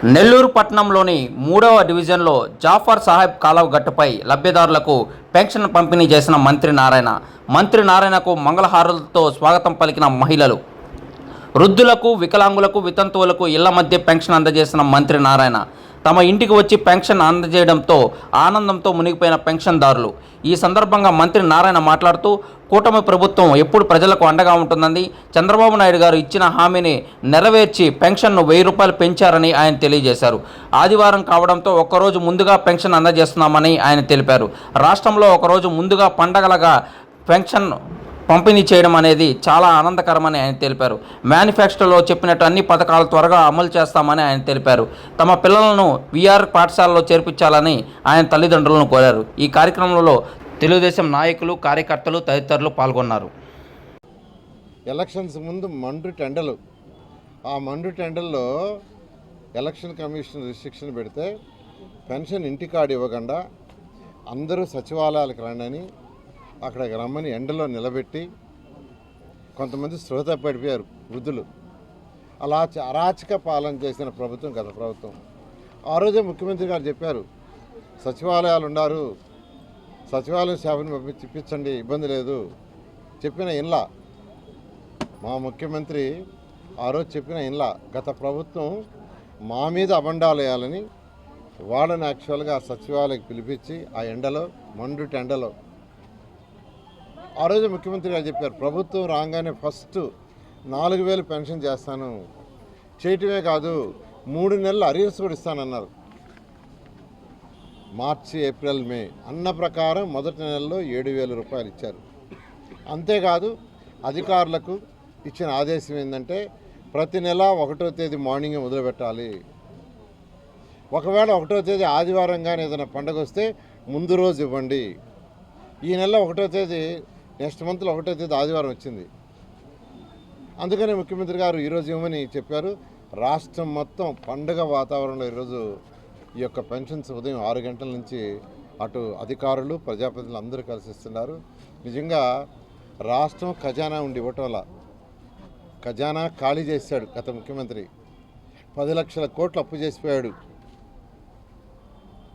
నెల్లూరు పట్టణంలోని 3వ డివిజన్లో జాఫర్ సాహెబ్ కాలవ గట్టుపై లబ్ధిదారులకు పెన్షన్ పంపిణీ చేసిన మంత్రి నారాయణకు మంగళహారతులతో స్వాగతం పలికిన మహిళలు. వృద్ధులకు, వికలాంగులకు, వితంతువులకు ఇళ్ల మధ్య పెన్షన్ అందజేసిన మంత్రి నారాయణ తమ ఇంటికి వచ్చి పెన్షన్ అందజేయడంతో ఆనందంతో మునిగిపోయిన పెన్షన్దారులు. ఈ సందర్భంగా మంత్రి నారాయణ మాట్లాడుతూ, కూటమి ప్రభుత్వం ఎప్పుడు ప్రజలకు అండగా ఉంటుందని, చంద్రబాబు నాయుడు గారు ఇచ్చిన హామీని నెరవేర్చి పెన్షన్ను 1000 రూపాయలు పెంచారని ఆయన తెలియజేశారు. ఆదివారం కావడంతో ఒక్కరోజు ముందుగా పెన్షన్ అందజేస్తున్నామని ఆయన తెలిపారు. రాష్ట్రంలో ఒకరోజు ముందుగా పండగలగా పెన్షన్ పంపిణీ చేయడం అనేది చాలా ఆనందకరమని ఆయన తెలిపారు. మేనిఫెస్టోలో చెప్పినట్టు అన్ని పథకాలు త్వరగా అమలు చేస్తామని ఆయన తెలిపారు. తమ పిల్లలను వీఆర్ పాఠశాలలో చేర్పించాలని ఆయన తల్లిదండ్రులను కోరారు. ఈ కార్యక్రమంలో తెలుగుదేశం నాయకులు, కార్యకర్తలు తదితరులు పాల్గొన్నారు. ఎలక్షన్స్ ముందు మండు టెండలు, ఆ మండు టెండల్లో ఎలక్షన్ కమిషన్ రిస్ట్రిక్షన్ పెడితే పెన్షన్ ఇంటికాడు ఇవ్వకుండా అందరూ సచివాలయాలకు రండి అక్కడికి రమ్మని ఎండలో నిలబెట్టి కొంతమంది శ్రోత పడిపోయారు వృద్ధులు. అలా అరాచక పాలన చేసిన ప్రభుత్వం గత ప్రభుత్వం. ఆ రోజే ముఖ్యమంత్రి గారు చెప్పారు, సచివాలయాలు ఉన్నారు, సచివాలయం సేవని ఇప్పించండి, ఇబ్బంది లేదు. చెప్పిన ఇన్లా మా ముఖ్యమంత్రి ఆ రోజు చెప్పిన ఇన్లా గత ప్రభుత్వం మా మీద అబండాలు వేయాలని వాళ్ళని యాక్చువల్గా సచివాలయకి పిలిపించి ఆ ఎండలో మండు టెండలో ఆ రోజు ముఖ్యమంత్రి గారు చెప్పారు, ప్రభుత్వం రాగానే ఫస్ట్ 4000 పెన్షన్ చేస్తాను, చేయటమే కాదు 3 నెలలు అరియర్స్ కూడా ఇస్తానన్నారు. మార్చి, ఏప్రిల్, మే అన్న ప్రకారం మొదటి నెలలో 7000 రూపాయలు ఇచ్చారు. అంతేకాదు అధికారులకు ఇచ్చిన ఆదేశం ఏంటంటే ప్రతి నెల 1వ తేదీ మార్నింగే మొదలుపెట్టాలి. ఒకవేళ 1వ తేదీ ఆదివారం కానీ ఏదైనా పండుగ వస్తే ముందు రోజు ఇవ్వండి. ఈ నెల 1వ తేదీ నెక్స్ట్ మంత్లో 1వ తేదీ ఆదివారం వచ్చింది. అందుకనే ముఖ్యమంత్రి గారు ఈరోజు ఇవ్వమని చెప్పారు. రాష్ట్రం మొత్తం పండుగ వాతావరణంలో ఈరోజు ఈ యొక్క పెన్షన్స్ ఉదయం 6 గంటల నుంచి అటు అధికారులు, ప్రజాప్రతినిధులు అందరూ కలిసి ఇస్తున్నారు. నిజంగా రాష్ట్రం ఖజానా ఉండి ఇవ్వటంలా ఖజానా ఖాళీ చేశాడు గత ముఖ్యమంత్రి. 10 లక్షల కోట్లు అప్పు చేసిపోయాడు.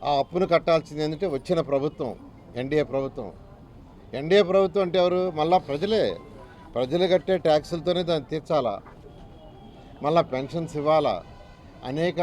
ఆ అప్పును కట్టాల్సింది ఏంటంటే వచ్చిన ప్రభుత్వం ఎన్డీఏ ప్రభుత్వం. ఎన్డీఏ ప్రభుత్వం అంటే ఎవరు? మళ్ళా ప్రజలు కట్టే ట్యాక్సులతోనే దాన్ని తీర్చాలా, మళ్ళీ పెన్షన్స్ ఇవ్వాలా, అనేక